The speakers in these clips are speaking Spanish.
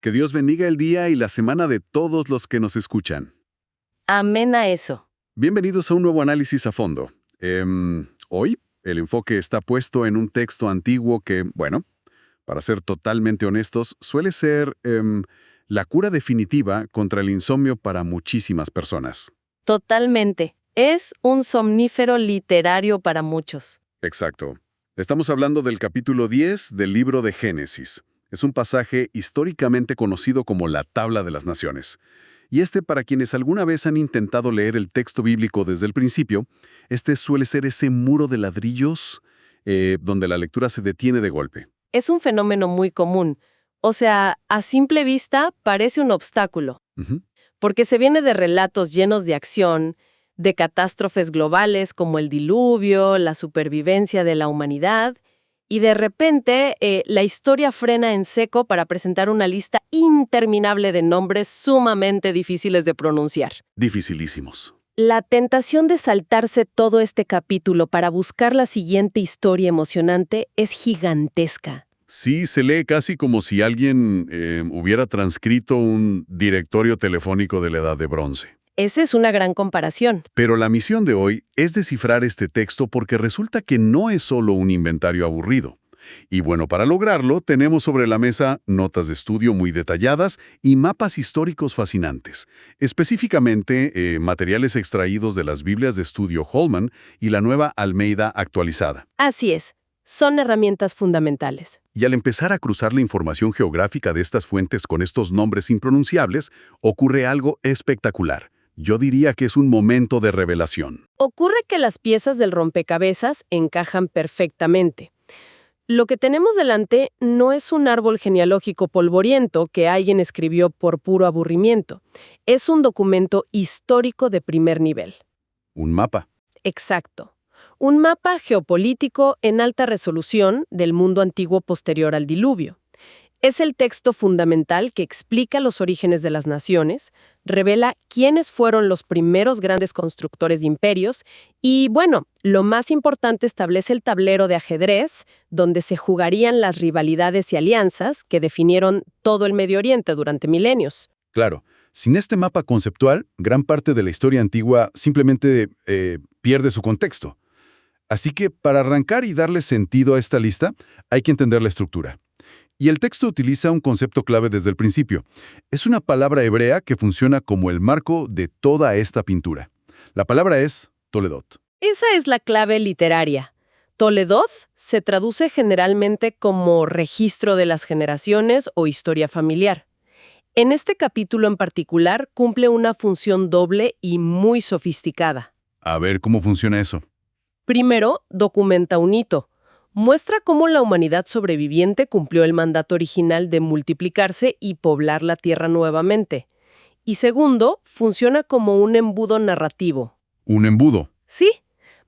Que Dios bendiga el día y la semana de todos los que nos escuchan. Amén a eso. Bienvenidos a un nuevo análisis a fondo. Hoy el enfoque está puesto en un texto antiguo que, bueno, para ser totalmente honestos, suele ser la cura definitiva contra el insomnio para muchísimas personas. Totalmente. Es un somnífero literario para muchos. Exacto. Estamos hablando del capítulo 10 del libro de Génesis. Es un pasaje históricamente conocido como la Tabla de las Naciones. Y para quienes alguna vez han intentado leer el texto bíblico desde el principio, suele ser ese muro de ladrillos donde la lectura se detiene de golpe. Es un fenómeno muy común. O sea, a simple vista parece un obstáculo, Ujú. porque se viene de relatos llenos de acción, de catástrofes globales como el diluvio, la supervivencia de la humanidad, y de repente la historia frena en seco para presentar una lista interminable de nombres sumamente difíciles de pronunciar. Dificilísimos. La tentación de saltarse todo este capítulo para buscar la siguiente historia emocionante es gigantesca. Sí, se lee casi como si alguien hubiera transcrito un directorio telefónico de la Edad de Bronce. Esa es una gran comparación. Pero la misión de hoy es descifrar este texto porque resulta que no es solo un inventario aburrido. Y bueno, para lograrlo, tenemos sobre la mesa notas de estudio muy detalladas y mapas históricos fascinantes. Específicamente, materiales extraídos de las Biblias de estudio Holman y la nueva Almeida actualizada. Así es, son herramientas fundamentales. Y al empezar a cruzar la información geográfica de estas fuentes con estos nombres impronunciables, ocurre algo espectacular. Yo diría que es un momento de revelación. Ocurre que las piezas del rompecabezas encajan perfectamente. Lo que tenemos delante no es un árbol genealógico polvoriento que alguien escribió por puro aburrimiento. Es un documento histórico de primer nivel. Un mapa. Exacto. Un mapa geopolítico en alta resolución del mundo antiguo posterior al diluvio. Es el texto fundamental que explica los orígenes de las naciones, revela quiénes fueron los primeros grandes constructores de imperios y, bueno, lo más importante, establece el tablero de ajedrez donde se jugarían las rivalidades y alianzas que definieron todo el Medio Oriente durante milenios. Claro, sin este mapa conceptual, gran parte de la historia antigua simplemente pierde su contexto. Así que para arrancar y darle sentido a esta lista, hay que entender la estructura. Y el texto utiliza un concepto clave desde el principio. Es una palabra hebrea que funciona como el marco de toda esta pintura. La palabra es Toledot. Esa es la clave literaria. Toledot se traduce generalmente como registro de las generaciones o historia familiar. En este capítulo en particular cumple una función doble y muy sofisticada. A ver cómo funciona eso. Primero, documenta un hito. Muestra cómo la humanidad sobreviviente cumplió el mandato original de multiplicarse y poblar la Tierra nuevamente. Y segundo, funciona como un embudo narrativo. Un embudo. Sí,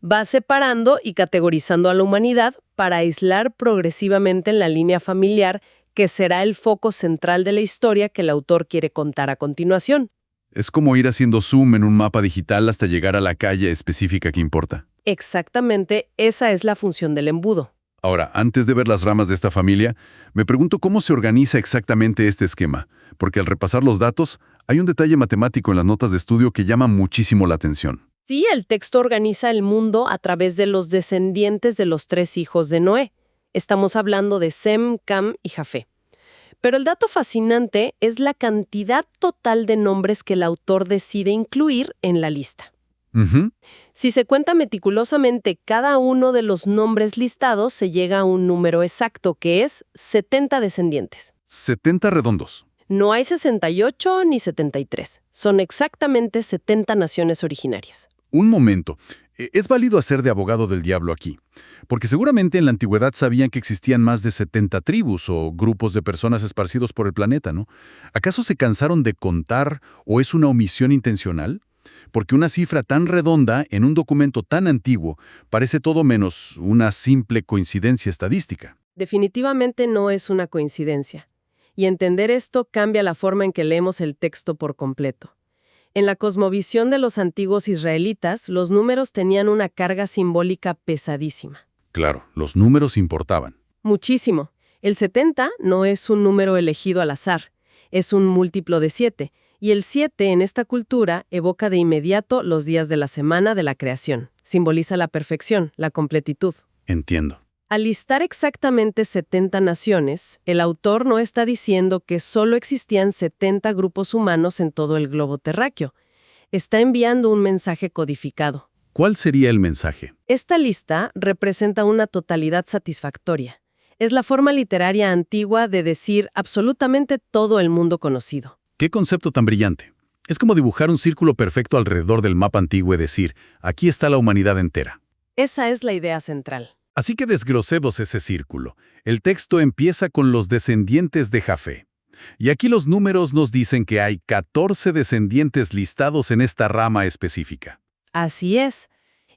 va separando y categorizando a la humanidad para aislar progresivamente en la línea familiar, que será el foco central de la historia que el autor quiere contar a continuación. Es como ir haciendo zoom en un mapa digital hasta llegar a la calle específica que importa. Exactamente, esa es la función del embudo. Ahora, antes de ver las ramas de esta familia, me pregunto cómo se organiza exactamente este esquema, porque al repasar los datos, hay un detalle matemático en las notas de estudio que llama muchísimo la atención. Sí, el texto organiza el mundo a través de los descendientes de los 3 hijos de Noé. Estamos hablando de Sem, Cam y Jafé. Pero el dato fascinante es la cantidad total de nombres que el autor decide incluir en la lista. Ujú. Si se cuenta meticulosamente cada uno de los nombres listados, se llega a un número exacto, que es 70 descendientes. 70 redondos. No hay 68 ni 73. Son exactamente 70 naciones originarias. Un momento. Es válido hacer de abogado del diablo aquí, porque seguramente en la antigüedad sabían que existían más de 70 tribus o grupos de personas esparcidos por el planeta, ¿no? ¿Acaso se cansaron de contar o es una omisión intencional? Porque una cifra tan redonda en un documento tan antiguo parece todo menos una simple coincidencia estadística. Definitivamente no es una coincidencia. Y entender esto cambia la forma en que leemos el texto por completo. En la cosmovisión de los antiguos israelitas, los números tenían una carga simbólica pesadísima. Claro, los números importaban. Muchísimo. El 70 no es un número elegido al azar. Es un múltiplo de 7, y el 7 en esta cultura evoca de inmediato los días de la semana de la creación. Simboliza la perfección, la completitud. Entiendo. Al listar exactamente 70 naciones, el autor no está diciendo que solo existían 70 grupos humanos en todo el globo terráqueo. Está enviando un mensaje codificado. ¿Cuál sería el mensaje? Esta lista representa una totalidad satisfactoria. Es la forma literaria antigua de decir absolutamente todo el mundo conocido. ¿Qué concepto tan brillante? Es como dibujar un círculo perfecto alrededor del mapa antiguo y decir, aquí está la humanidad entera. Esa es la idea central. Así que desglosemos ese círculo. El texto empieza con los descendientes de Jafé. Y aquí los números nos dicen que hay 14 descendientes listados en esta rama específica. Así es.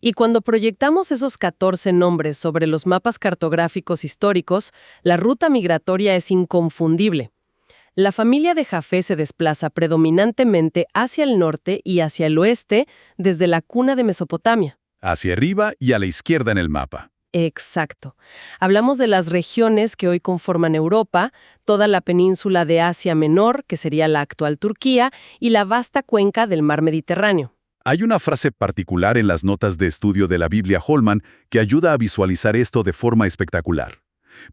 Y cuando proyectamos esos 14 nombres sobre los mapas cartográficos históricos, la ruta migratoria es inconfundible. La familia de Jafé se desplaza predominantemente hacia el norte y hacia el oeste desde la cuna de Mesopotamia. Hacia arriba y a la izquierda en el mapa. Exacto. Hablamos de las regiones que hoy conforman Europa, toda la península de Asia Menor, que sería la actual Turquía, y la vasta cuenca del mar Mediterráneo. Hay una frase particular en las notas de estudio de la Biblia Holman que ayuda a visualizar esto de forma espectacular.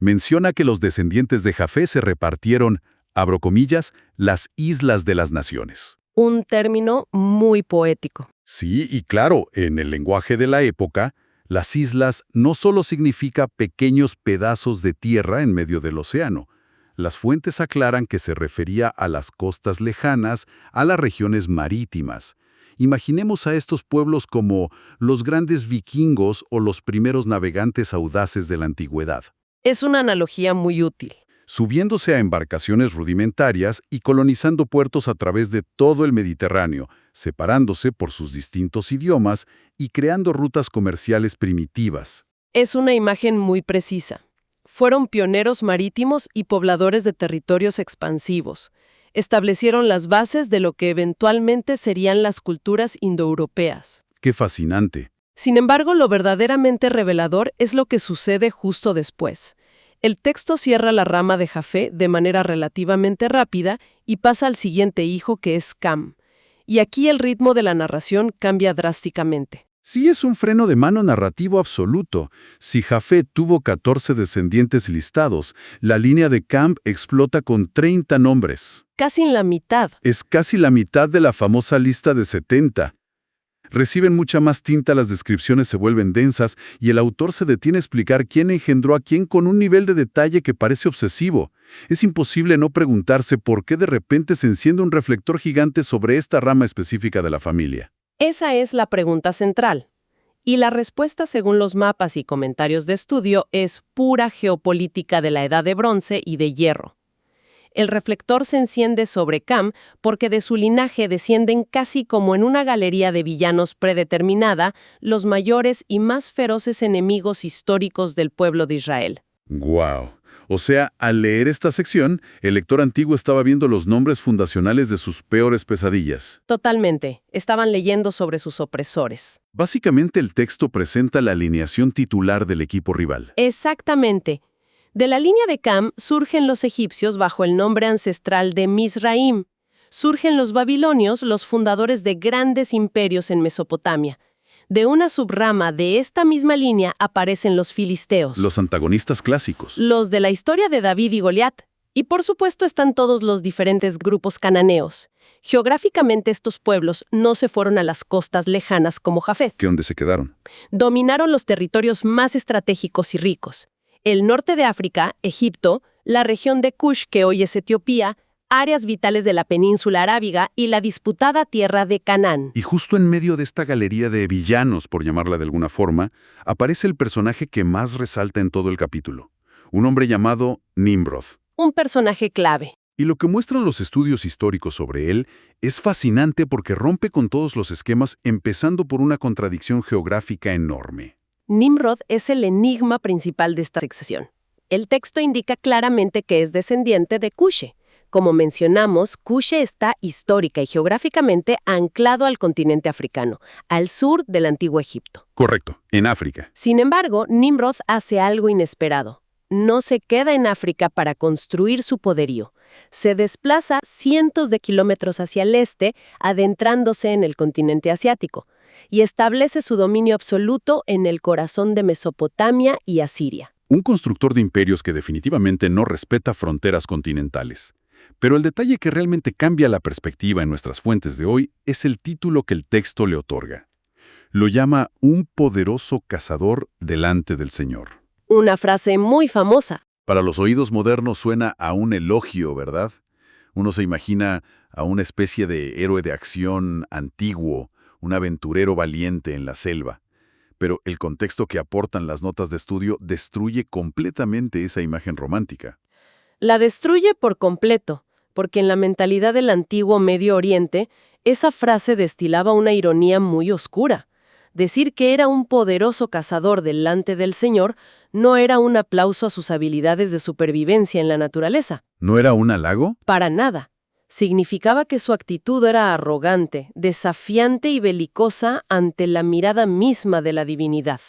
Menciona que los descendientes de Jafé se repartieron, abro comillas, las islas de las naciones. Un término muy poético. Sí, y claro, en el lenguaje de la época, las islas no solo significa pequeños pedazos de tierra en medio del océano. Las fuentes aclaran que se refería a las costas lejanas, a las regiones marítimas. Imaginemos a estos pueblos como los grandes vikingos o los primeros navegantes audaces de la antigüedad, Es una analogía muy útil. subiéndose a embarcaciones rudimentarias y colonizando puertos a través de todo el Mediterráneo, separándose por sus distintos idiomas y creando rutas comerciales primitivas. Es una imagen muy precisa. Fueron pioneros marítimos y pobladores de territorios expansivos. Establecieron las bases de lo que eventualmente serían las culturas indoeuropeas. ¡Qué fascinante! Sin embargo, lo verdaderamente revelador es lo que sucede justo después. El texto cierra la rama de Jafé de manera relativamente rápida y pasa al siguiente hijo, que es Cam. Y aquí el ritmo de la narración cambia drásticamente. Sí, es un freno de mano narrativo absoluto. Si Jafé tuvo 14 descendientes listados, la línea de Cam explota con 30 nombres. Casi en la mitad. Es casi la mitad de la famosa lista de 70. Reciben mucha más tinta, las descripciones se vuelven densas y el autor se detiene a explicar quién engendró a quién con un nivel de detalle que parece obsesivo. Es imposible no preguntarse por qué de repente se enciende un reflector gigante sobre esta rama específica de la familia. Esa es la pregunta central. Y la respuesta, según los mapas y comentarios de estudio, es pura geopolítica de la Edad de Bronce y de Hierro. El reflector se enciende sobre Cam porque de su linaje descienden casi como en una galería de villanos predeterminada los mayores y más feroces enemigos históricos del pueblo de Israel. ¡Guau! O sea, al leer esta sección, el lector antiguo estaba viendo los nombres fundacionales de sus peores pesadillas. Totalmente. Estaban leyendo sobre sus opresores. Básicamente el texto presenta la alineación titular del equipo rival. Exactamente. De la línea de Cam surgen los egipcios bajo el nombre ancestral de Mizraim. Surgen los babilonios, los fundadores de grandes imperios en Mesopotamia. De una subrama de esta misma línea aparecen los filisteos. Los antagonistas clásicos. Los de la historia de David y Goliat. Y por supuesto están todos los diferentes grupos cananeos. Geográficamente estos pueblos no se fueron a las costas lejanas como Jafet. ¿Qué dónde se quedaron? Dominaron los territorios más estratégicos y ricos. El norte de África, Egipto, la región de Kush, que hoy es Etiopía, áreas vitales de la península arábiga y la disputada tierra de Canaán. Y justo en medio de esta galería de villanos, por llamarla de alguna forma, aparece el personaje que más resalta en todo el capítulo. Un hombre llamado Nimrod. Un personaje clave. Y lo que muestran los estudios históricos sobre él es fascinante porque rompe con todos los esquemas, empezando por una contradicción geográfica enorme. Nimrod es el enigma principal de esta sección. El texto indica claramente que es descendiente de Cushe. Como mencionamos, Cushe está histórica y geográficamente anclado al continente africano, al sur del antiguo Egipto. Correcto, en África. Sin embargo, Nimrod hace algo inesperado. No se queda en África para construir su poderío. Se desplaza cientos de kilómetros hacia el este, adentrándose en el continente asiático, y establece su dominio absoluto en el corazón de Mesopotamia y Asiria. Un constructor de imperios que definitivamente no respeta fronteras continentales. Pero el detalle que realmente cambia la perspectiva en nuestras fuentes de hoy es el título que el texto le otorga. Lo llama un poderoso cazador delante del Señor. Una frase muy famosa. Para los oídos modernos suena a un elogio, ¿verdad? Uno se imagina a una especie de héroe de acción antiguo, un aventurero valiente en la selva. Pero el contexto que aportan las notas de estudio destruye completamente esa imagen romántica. La destruye por completo, porque en la mentalidad del antiguo Medio Oriente, esa frase destilaba una ironía muy oscura. Decir que era un poderoso cazador delante del Señor no era un aplauso a sus habilidades de supervivencia en la naturaleza. ¿No era un halago? Para nada. Significaba que su actitud era arrogante, desafiante y belicosa ante la mirada misma de la divinidad.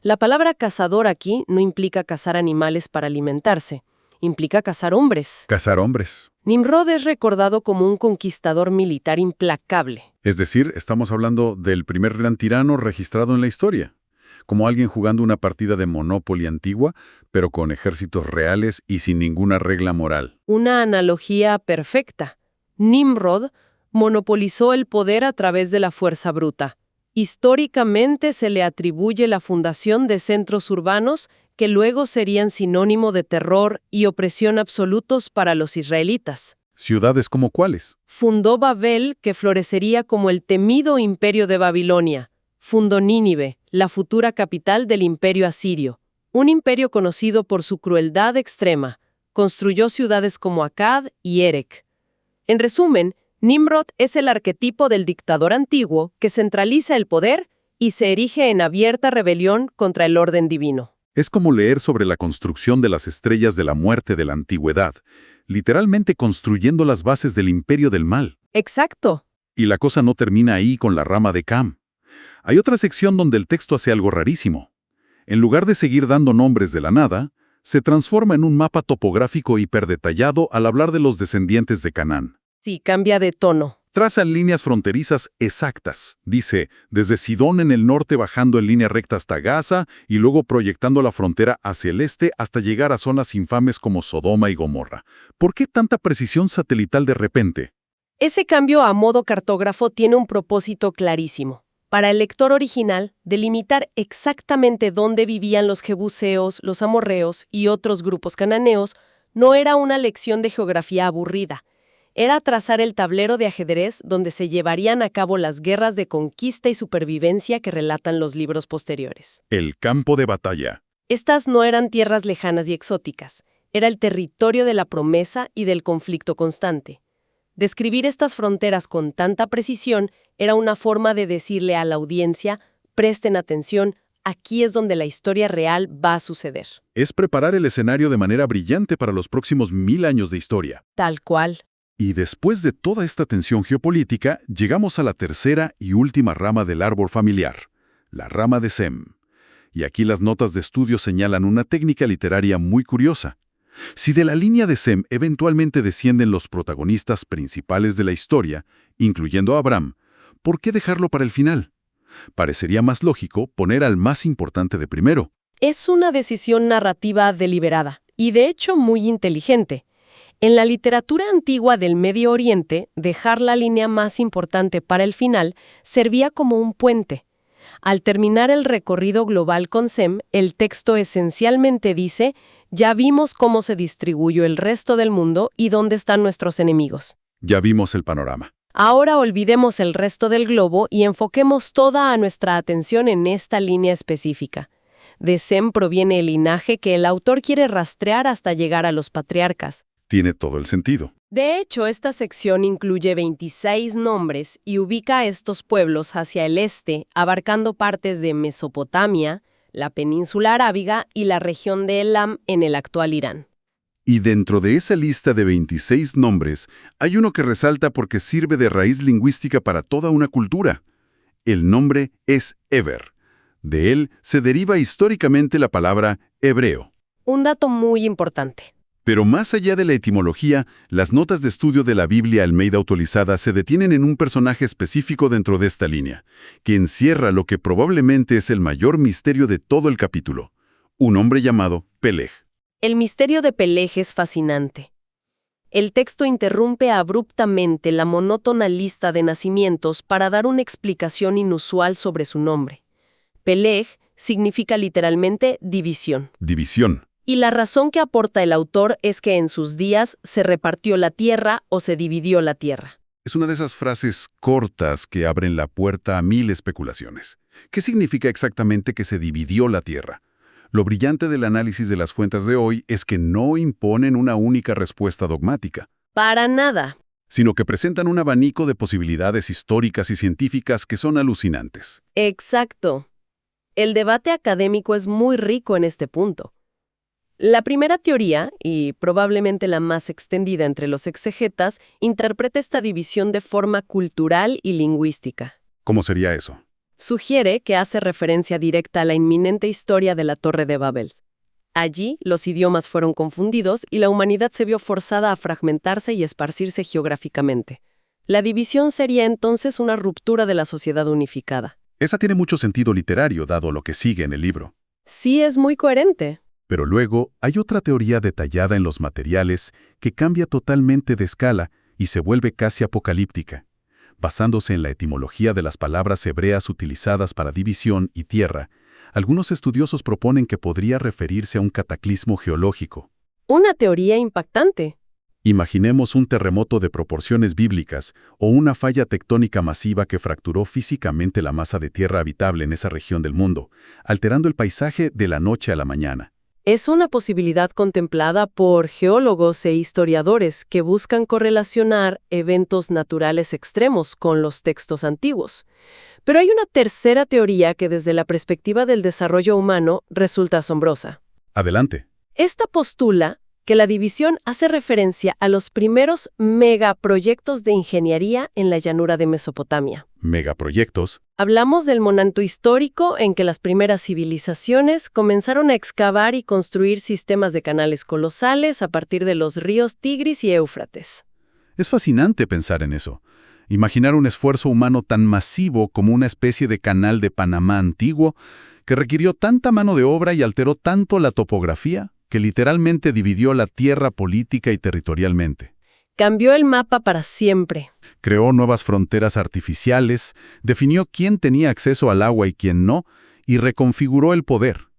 La palabra cazador aquí no implica cazar animales para alimentarse, implica cazar hombres. Cazar hombres. Nimrod es recordado como un conquistador militar implacable. Es decir, estamos hablando del primer gran tirano registrado en la historia. Como alguien jugando una partida de Monopoly antigua, pero con ejércitos reales y sin ninguna regla moral. Una analogía perfecta. Nimrod monopolizó el poder a través de la fuerza bruta. Históricamente se le atribuye la fundación de centros urbanos que luego serían sinónimo de terror y opresión absolutos para los israelitas. ¿Ciudades como cuáles? Fundó Babel, que florecería como el temido imperio de Babilonia. Fundó Nínive, la futura capital del imperio asirio. Un imperio conocido por su crueldad extrema. Construyó ciudades como Akkad y Erech. En resumen, Nimrod es el arquetipo del dictador antiguo que centraliza el poder y se erige en abierta rebelión contra el orden divino. Es como leer sobre la construcción de las estrellas de la muerte de la antigüedad, literalmente construyendo las bases del imperio del mal. Exacto. Y la cosa no termina ahí con la rama de Cam. Hay otra sección donde el texto hace algo rarísimo. En lugar de seguir dando nombres de la nada, se transforma en un mapa topográfico hiperdetallado al hablar de los descendientes de Canaán. Sí, cambia de tono. Trazan líneas fronterizas exactas. Dice, desde Sidón en el norte bajando en línea recta hasta Gaza y luego proyectando la frontera hacia el este hasta llegar a zonas infames como Sodoma y Gomorra. ¿Por qué tanta precisión satelital de repente? Ese cambio a modo cartógrafo tiene un propósito clarísimo. Para el lector original, delimitar exactamente dónde vivían los jebuseos, los amorreos y otros grupos cananeos no era una lección de geografía aburrida. Era trazar el tablero de ajedrez donde se llevarían a cabo las guerras de conquista y supervivencia que relatan los libros posteriores. El campo de batalla. Estas no eran tierras lejanas y exóticas, era el territorio de la promesa y del conflicto constante. Describir estas fronteras con tanta precisión era una forma de decirle a la audiencia, presten atención, aquí es donde la historia real va a suceder. Es preparar el escenario de manera brillante para los próximos 1000 años de historia. Tal cual. Y después de toda esta tensión geopolítica, llegamos a la tercera y última rama del árbol familiar, la rama de Sem. Y aquí las notas de estudio señalan una técnica literaria muy curiosa. Si de la línea de Sem eventualmente descienden los protagonistas principales de la historia, incluyendo a Abraham, ¿por qué dejarlo para el final? Parecería más lógico poner al más importante de primero. Es una decisión narrativa deliberada y de hecho muy inteligente. En la literatura antigua del Medio Oriente, dejar la línea más importante para el final servía como un puente. Al terminar el recorrido global con Sem, el texto esencialmente dice, ya vimos cómo se distribuyó el resto del mundo y dónde están nuestros enemigos. Ya vimos el panorama. Ahora olvidemos el resto del globo y enfoquemos toda nuestra atención en esta línea específica. De Sem proviene el linaje que el autor quiere rastrear hasta llegar a los patriarcas. Tiene todo el sentido. De hecho, esta sección incluye 26 nombres y ubica a estos pueblos hacia el este, abarcando partes de Mesopotamia, la península arábiga y la región de Elam en el actual Irán. Y dentro de esa lista de 26 nombres, hay uno que resalta porque sirve de raíz lingüística para toda una cultura. El nombre es Eber. De él se deriva históricamente la palabra hebreo. Un dato muy importante. Pero más allá de la etimología, las notas de estudio de la Biblia Almeida actualizada se detienen en un personaje específico dentro de esta línea, que encierra lo que probablemente es el mayor misterio de todo el capítulo, un hombre llamado Peleg. El misterio de Peleg es fascinante. El texto interrumpe abruptamente la monótona lista de nacimientos para dar una explicación inusual sobre su nombre. Peleg significa literalmente división. División. Y la razón que aporta el autor es que en sus días se repartió la tierra o se dividió la tierra. Es una de esas frases cortas que abren la puerta a mil especulaciones. ¿Qué significa exactamente que se dividió la tierra? Lo brillante del análisis de las fuentes de hoy es que no imponen una única respuesta dogmática, Para nada. sino que presentan un abanico de posibilidades históricas y científicas que son alucinantes. Exacto. El debate académico es muy rico en este punto. La primera teoría, y probablemente la más extendida entre los exegetas, interpreta esta división de forma cultural y lingüística. ¿Cómo sería eso? Sugiere que hace referencia directa a la inminente historia de la Torre de Babel. Allí, los idiomas fueron confundidos y la humanidad se vio forzada a fragmentarse y esparcirse geográficamente. La división sería entonces una ruptura de la sociedad unificada. Esa tiene mucho sentido literario, dado lo que sigue en el libro. Sí, es muy coherente. Pero luego hay otra teoría detallada en los materiales que cambia totalmente de escala y se vuelve casi apocalíptica. Basándose en la etimología de las palabras hebreas utilizadas para división y tierra, algunos estudiosos proponen que podría referirse a un cataclismo geológico. Una teoría impactante. Imaginemos un terremoto de proporciones bíblicas o una falla tectónica masiva que fracturó físicamente la masa de tierra habitable en esa región del mundo, alterando el paisaje de la noche a la mañana. Es una posibilidad contemplada por geólogos e historiadores que buscan correlacionar eventos naturales extremos con los textos antiguos. Pero hay una tercera teoría que desde la perspectiva del desarrollo humano resulta asombrosa. Adelante. Esta postula que la división hace referencia a los primeros megaproyectos de ingeniería en la llanura de Mesopotamia. Megaproyectos. Hablamos del momento histórico en que las primeras civilizaciones comenzaron a excavar y construir sistemas de canales colosales a partir de los ríos Tigris y Éufrates. Es fascinante pensar en eso. Imaginar un esfuerzo humano tan masivo como una especie de canal de Panamá antiguo que requirió tanta mano de obra y alteró tanto la topografía que literalmente dividió la tierra política y territorialmente. Cambió el mapa para siempre. Creó nuevas fronteras artificiales, definió quién tenía acceso al agua y quién no, y reconfiguró el poder.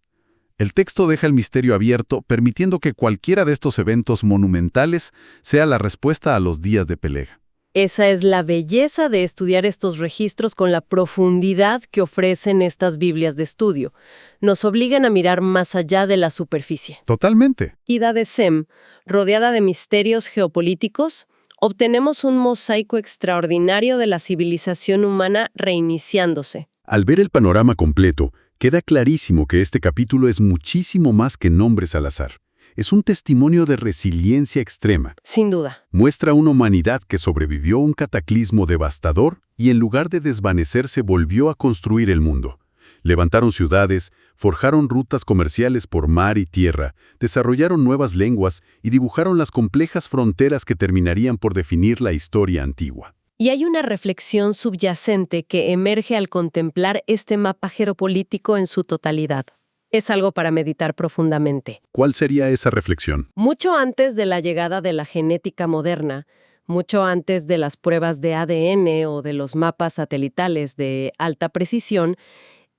El texto deja el misterio abierto, permitiendo que cualquiera de estos eventos monumentales sea la respuesta a los días de Peleg. Esa es la belleza de estudiar estos registros con la profundidad que ofrecen estas Biblias de estudio. Nos obligan a mirar más allá de la superficie. Totalmente. Ida de Sem, rodeada de misterios geopolíticos, obtenemos un mosaico extraordinario de la civilización humana reiniciándose. Al ver el panorama completo, queda clarísimo que este capítulo es muchísimo más que nombres al azar. Es un testimonio de resiliencia extrema. Sin duda. Muestra una humanidad que sobrevivió a un cataclismo devastador y en lugar de desvanecerse volvió a construir el mundo. Levantaron ciudades, forjaron rutas comerciales por mar y tierra, desarrollaron nuevas lenguas y dibujaron las complejas fronteras que terminarían por definir la historia antigua. Y hay una reflexión subyacente que emerge al contemplar este mapa geopolítico en su totalidad. Es algo para meditar profundamente. ¿Cuál sería esa reflexión? Mucho antes de la llegada de la genética moderna, mucho antes de las pruebas de ADN o de los mapas satelitales de alta precisión,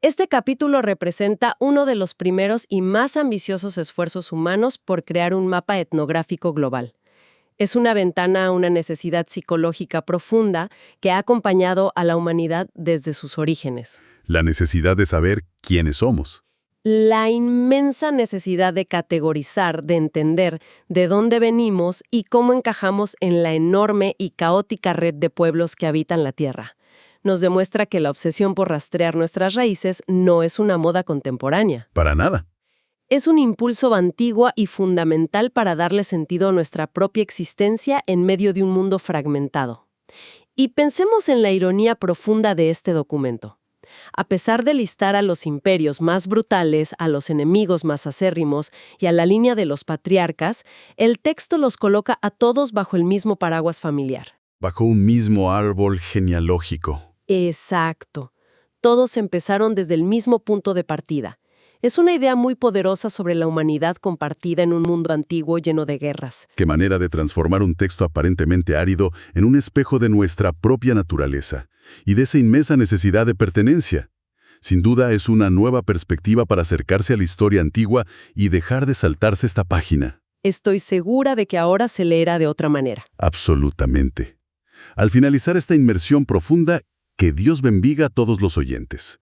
este capítulo representa uno de los primeros y más ambiciosos esfuerzos humanos por crear un mapa etnográfico global. Es una ventana a una necesidad psicológica profunda que ha acompañado a la humanidad desde sus orígenes. La necesidad de saber quiénes somos. La inmensa necesidad de categorizar, de entender de dónde venimos y cómo encajamos en la enorme y caótica red de pueblos que habitan la Tierra. Nos demuestra que la obsesión por rastrear nuestras raíces no es una moda contemporánea. Para nada. Es un impulso antiguo y fundamental para darle sentido a nuestra propia existencia en medio de un mundo fragmentado. Y pensemos en la ironía profunda de este documento. A pesar de listar a los imperios más brutales, a los enemigos más acérrimos y a la línea de los patriarcas, el texto los coloca a todos bajo el mismo paraguas familiar. Bajo un mismo árbol genealógico. Exacto. Todos empezaron desde el mismo punto de partida. Es una idea muy poderosa sobre la humanidad compartida en un mundo antiguo lleno de guerras. Qué manera de transformar un texto aparentemente árido en un espejo de nuestra propia naturaleza y de esa inmensa necesidad de pertenencia. Sin duda es una nueva perspectiva para acercarse a la historia antigua y dejar de saltarse esta página. Estoy segura de que ahora se leerá de otra manera. Absolutamente. Al finalizar esta inmersión profunda, que Dios bendiga a todos los oyentes.